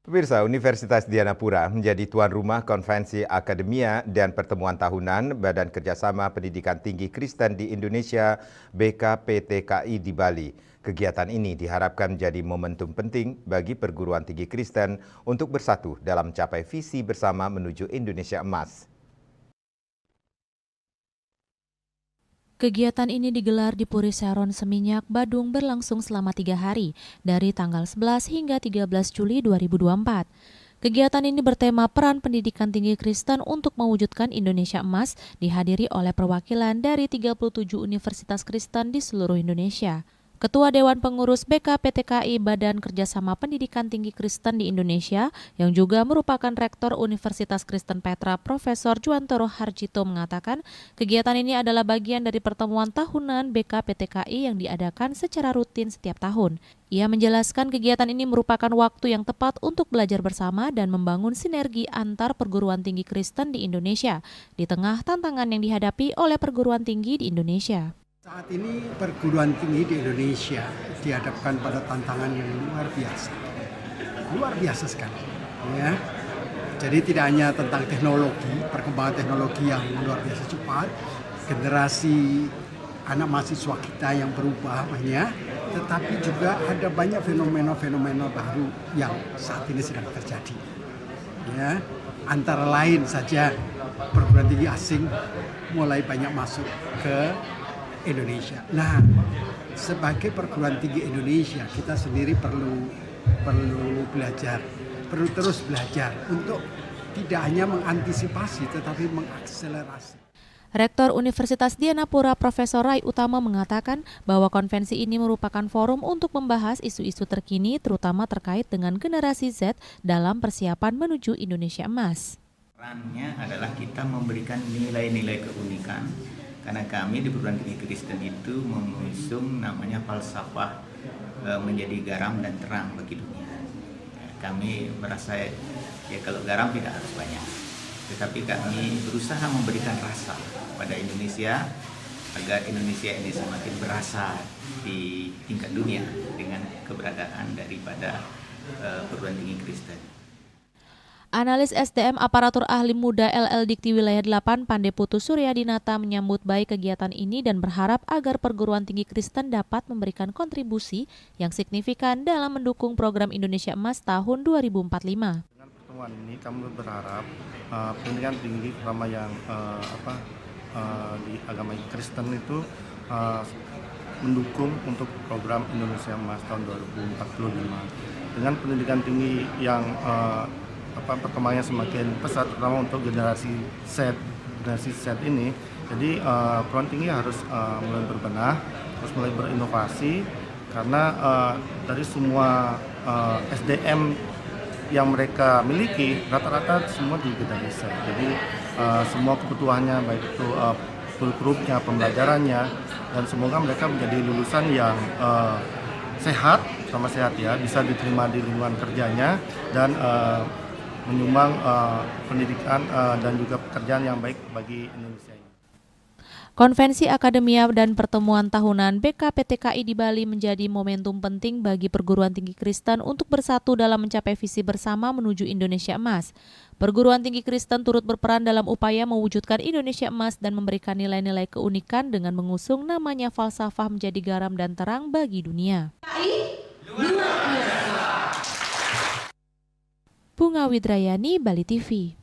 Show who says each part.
Speaker 1: Pemirsa, Universitas Dianapura menjadi tuan rumah konvensi akademia dan pertemuan tahunan Badan Kerjasama Pendidikan Tinggi Kristen di Indonesia (BKPTKI) di Bali. Kegiatan ini diharapkan menjadi momentum penting bagi perguruan tinggi Kristen untuk bersatu dalam mencapai visi bersama menuju Indonesia Emas.
Speaker 2: Kegiatan ini digelar di Puri Saron Seminyak, Badung berlangsung selama 3 hari, dari tanggal 11 hingga 13 Juli 2024. Kegiatan ini bertema peran pendidikan tinggi Kristen untuk mewujudkan Indonesia Emas, dihadiri oleh perwakilan dari 37 universitas Kristen di seluruh Indonesia. Ketua Dewan Pengurus BKPTKI Badan Kerjasama Pendidikan Tinggi Kristen di Indonesia, yang juga merupakan Rektor Universitas Kristen Petra, Profesor Juwantoro Harjito mengatakan, kegiatan ini adalah bagian dari pertemuan tahunan BKPTKI yang diadakan secara rutin setiap tahun. Ia menjelaskan kegiatan ini merupakan waktu yang tepat untuk belajar bersama dan membangun sinergi antar perguruan tinggi Kristen di Indonesia, di tengah tantangan yang dihadapi oleh perguruan tinggi di Indonesia.
Speaker 3: Saat ini perguruan tinggi di Indonesia dihadapkan pada tantangan yang luar biasa sekali. Ya. Jadi tidak hanya tentang teknologi, perkembangan teknologi yang luar biasa cepat, generasi anak mahasiswa kita yang berubah banyak, tetapi juga ada banyak fenomena-fenomena baru yang saat ini sedang terjadi. Ya. Antara lain saja perguruan tinggi asing mulai banyak masuk ke Indonesia. Nah, sebagai perguruan tinggi Indonesia, kita sendiri perlu belajar, perlu terus belajar untuk tidak hanya mengantisipasi tetapi mengakselerasi.
Speaker 2: Rektor Universitas Dianapura Profesor Rai Utama mengatakan bahwa konvensi ini merupakan forum untuk membahas isu-isu terkini terutama terkait dengan generasi Z dalam persiapan menuju Indonesia Emas.
Speaker 4: Perannya adalah kita memberikan nilai-nilai keunikan. Karena kami di perguruan tinggi Kristen itu mengusung namanya falsafah menjadi garam dan terang bagi dunia. Kami merasa ya kalau garam tidak harus banyak, tetapi kami berusaha memberikan rasa pada Indonesia agar Indonesia ini semakin berasa di tingkat dunia dengan keberadaan daripada perguruan tinggi Kristen.
Speaker 2: Analis SDM Aparatur Ahli Muda LL Dikti Wilayah 8 Pandeputu Suryadinata menyambut baik kegiatan ini dan berharap agar perguruan tinggi Kristen dapat memberikan kontribusi yang signifikan dalam mendukung program Indonesia Emas tahun 2045.
Speaker 5: Dengan pertemuan ini kami berharap pendidikan tinggi terutama yang di agama Kristen itu mendukung untuk program Indonesia Emas tahun 2045. Dengan pendidikan tinggi yang perkembangannya semakin pesat terutama untuk generasi Z ini. Jadi perguruan tinggi harus mulai berbenah, harus mulai berinovasi karena dari semua SDM yang mereka miliki rata-rata semua di generasi Z. Jadi semua kebutuhannya baik itu kurikulumnya, pembelajarannya, dan semoga mereka menjadi lulusan yang sehat, sama sehat ya, bisa diterima di lingkungan kerjanya dan menyumbang pendidikan dan juga pekerjaan yang baik bagi Indonesia.
Speaker 2: Konvensi Akademia dan pertemuan tahunan BKPTKI di Bali menjadi momentum penting bagi perguruan tinggi Kristen untuk bersatu dalam mencapai visi bersama menuju Indonesia Emas. Perguruan tinggi Kristen turut berperan dalam upaya mewujudkan Indonesia Emas dan memberikan nilai-nilai keunikan dengan mengusung namanya falsafah menjadi garam dan terang bagi dunia. Bunga Widrayani, Bali TV.